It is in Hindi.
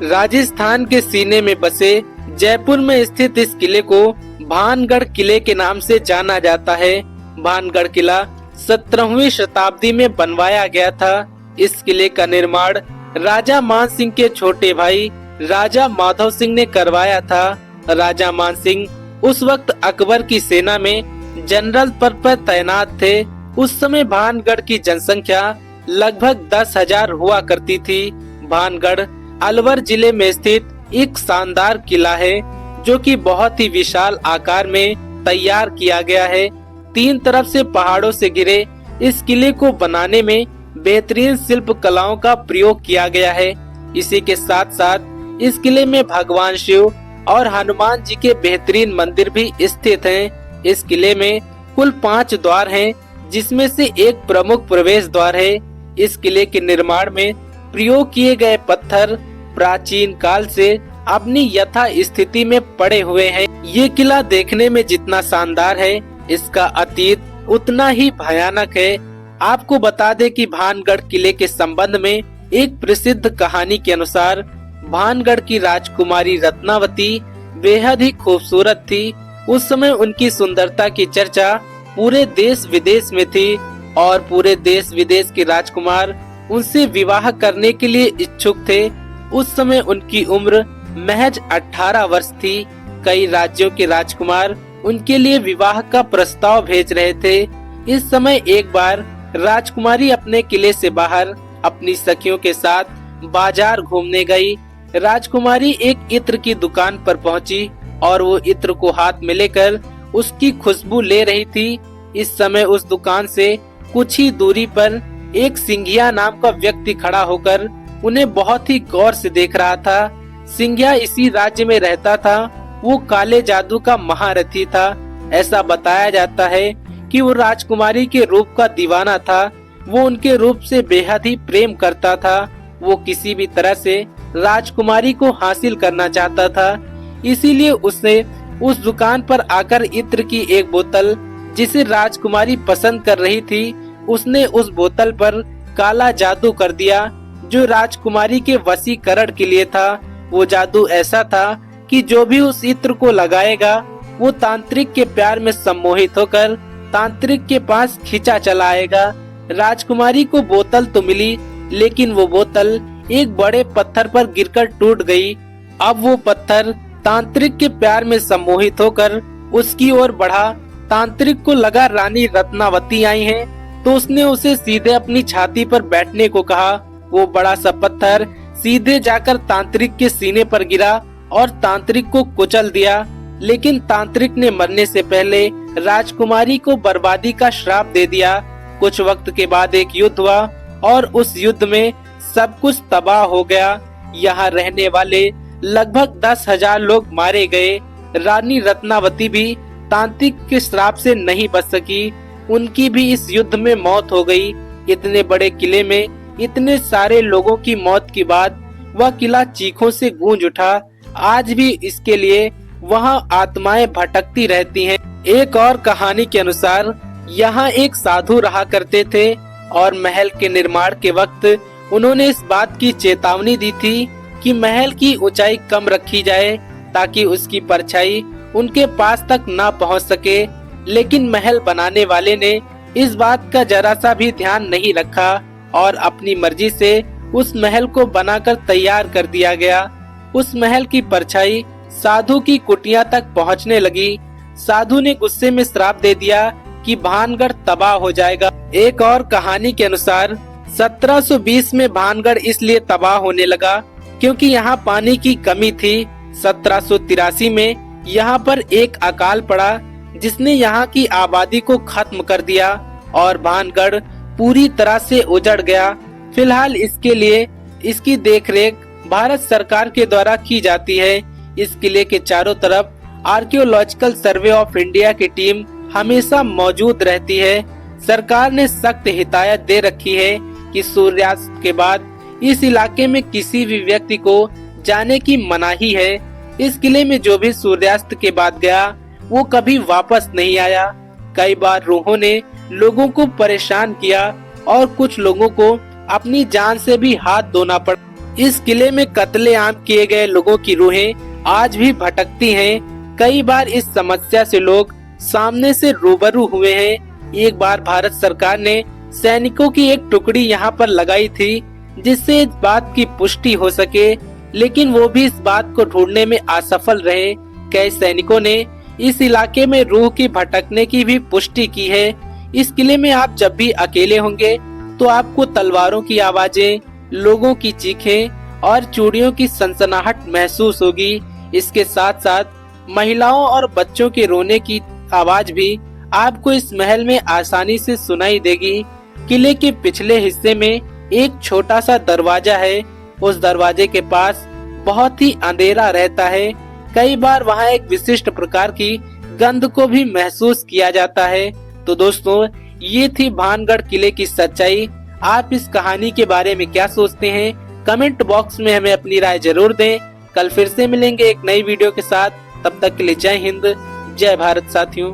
राजस्थान के सीने में बसे जयपुर में स्थित इस किले को भानगढ़ किले के नाम से जाना जाता है। भानगढ़ किला 17वीं शताब्दी में बनवाया गया था। इस किले का निर्माण राजा मान सिंह के छोटे भाई राजा माधव सिंह ने करवाया था। राजा मान सिंह उस वक्त अकबर की सेना में जनरल पद पर तैनात थे। उस समय भानगढ़ की जनसंख्या लगभग 10,000 हुआ करती थी। भानगढ़ अलवर जिले में स्थित एक शानदार किला है जो कि बहुत ही विशाल आकार में तैयार किया गया है। 3 तरफ से पहाड़ों से घिरे इस किले को बनाने में बेहतरीन शिल्प कलाओं का प्रयोग किया गया है। इसी के साथ साथ इस किले में भगवान शिव और हनुमान जी के बेहतरीन मंदिर भी स्थित हैं। इस किले में कुल 5 द्वार हैं, जिसमें से एक प्रमुख प्रवेश द्वार है। इस किले के निर्माण में प्रयोग किए गए पत्थर प्राचीन काल से अपनी यथा स्थिति में पड़े हुए हैं। ये किला देखने में जितना शानदार है, इसका अतीत उतना ही भयानक है। आपको बता दें कि भानगढ़ किले के संबंध में एक प्रसिद्ध कहानी के अनुसार भानगढ़ की राजकुमारी रत्नावती बेहद ही खूबसूरत थी। उस समय उनकी सुंदरता की चर्चा पूरे देश विदेश में थी और पूरे देश विदेश के राजकुमार उनसे विवाह करने के लिए इच्छुक थे। उस समय उनकी उम्र महज 18 वर्ष थी। कई राज्यों के राजकुमार उनके लिए विवाह का प्रस्ताव भेज रहे थे। इस समय एक बार राजकुमारी अपने किले से बाहर अपनी सखियों के साथ बाजार घूमने गई। राजकुमारी एक इत्र की दुकान पर पहुंची और वो इत्र को हाथ में लेकर उसकी खुशबू ले रही थी। इस समय उस दुकान से कुछ ही दूरी पर एक सिंघिया नाम का व्यक्ति खड़ा होकर उन्हें बहुत ही गौर से देख रहा था। सिंघिया इसी राज्य में रहता था। वो काले जादू का महारथी था। ऐसा बताया जाता है कि वो राजकुमारी के रूप का दीवाना था। वो उनके रूप से बेहद ही प्रेम करता था। वो किसी भी तरह से राजकुमारी को हासिल करना चाहता था। इसीलिए उसने उस दुकान पर आकर इत्र की एक बोतल, जिसे राजकुमारी पसंद कर रही थी, उसने उस बोतल पर काला जादू कर दिया जो राजकुमारी के वशीकरण के लिए था। वो जादू ऐसा था कि जो भी उस इत्र को लगाएगा वो तांत्रिक के प्यार में सम्मोहित होकर तांत्रिक के पास खींचा चला आएगा। राजकुमारी को बोतल तो मिली, लेकिन वो बोतल एक बड़े पत्थर पर गिरकर टूट गई। अब वो पत्थर तांत्रिक के प्यार में सम्मोहित होकर उसकी ओर बढ़ा। तांत्रिक को लगा रानी रत्नावती आई है, तो उसने उसे सीधे अपनी छाती पर बैठने को कहा। वो बड़ा सा पत्थर सीधे जाकर तांत्रिक के सीने पर गिरा और तांत्रिक को कुचल दिया। लेकिन तांत्रिक ने मरने से पहले राजकुमारी को बर्बादी का श्राप दे दिया। कुछ वक्त के बाद एक युद्ध हुआ और उस युद्ध में सब कुछ तबाह हो गया। यहाँ रहने वाले लगभग 10,000 लोग मारे गए। रानी रत्नावती भी तांत्रिक के श्राप से नहीं बच सकी। उनकी भी इस युद्ध में मौत हो गई। इतने बड़े किले में इतने सारे लोगों की मौत के बाद वह किला चीखों से गूंज उठा। आज भी इसके लिए वहां आत्माएं भटकती रहती हैं। एक और कहानी के अनुसार यहाँ एक साधु रहा करते थे और महल के निर्माण के वक्त उन्होंने इस बात की चेतावनी दी थी कि महल की ऊंचाई कम रखी जाए ताकि उसकी परछाई उनके पास तक ना पहुंच सके। लेकिन महल बनाने वाले ने इस बात का जरा सा भी ध्यान नहीं रखा और अपनी मर्जी से उस महल को बनाकर तैयार कर दिया गया। उस महल की परछाई साधु की कुटिया तक पहुंचने लगी। साधु ने गुस्से में श्राप दे दिया कि भानगढ़ तबाह हो जाएगा। एक और कहानी के अनुसार 1720 में भानगढ़ इसलिए तबाह होने लगा क्योंकि यहाँ पानी की कमी थी। 1783 में यहाँ पर एक अकाल पड़ा जिसने यहाँ की आबादी को खत्म कर दिया और भानगढ़ पूरी तरह से उजड़ गया। फिलहाल इसके लिए इसकी देखरेख भारत सरकार के द्वारा की जाती है। इस किले के चारों तरफ आर्कियोलॉजिकल सर्वे ऑफ इंडिया की टीम हमेशा मौजूद रहती है। सरकार ने सख्त हिदायत दे रखी है कि सूर्यास्त के बाद इस इलाके में किसी भी व्यक्ति को जाने की मनाही है। इस किले में जो भी सूर्यास्त के बाद गया वो कभी वापस नहीं आया। कई बार रूहों ने लोगों को परेशान किया और कुछ लोगों को अपनी जान से भी हाथ धोना पड़ा। इस किले में कत्लेआम किए गए लोगों की रूहें आज भी भटकती हैं। कई बार इस समस्या से लोग सामने से रूबरू हुए हैं। एक बार भारत सरकार ने सैनिकों की एक टुकड़ी यहाँ पर लगाई थी जिससे इस बात की पुष्टि हो सके, लेकिन वो भी इस बात को ढूंढने में असफल रहे। कई सैनिकों ने इस इलाके में रूह की भटकने की भी पुष्टि की है। इस किले में आप जब भी अकेले होंगे तो आपको तलवारों की आवाजें, लोगों की चीखें और चूड़ियों की सनसनाहट महसूस होगी। इसके साथ साथ महिलाओं और बच्चों के रोने की आवाज भी आपको इस महल में आसानी से सुनाई देगी। किले के पिछले हिस्से में एक छोटा सा दरवाजा है। उस दरवाजे के पास बहुत ही अंधेरा रहता है। कई बार वहाँ एक विशिष्ट प्रकार की गंध को भी महसूस किया जाता है। तो दोस्तों, ये थी भानगढ़ किले की सच्चाई। आप इस कहानी के बारे में क्या सोचते हैं? कमेंट बॉक्स में हमें अपनी राय जरूर दें। कल फिर से मिलेंगे एक नई वीडियो के साथ। तब तक के लिए जय हिंद, जय भारत साथियों।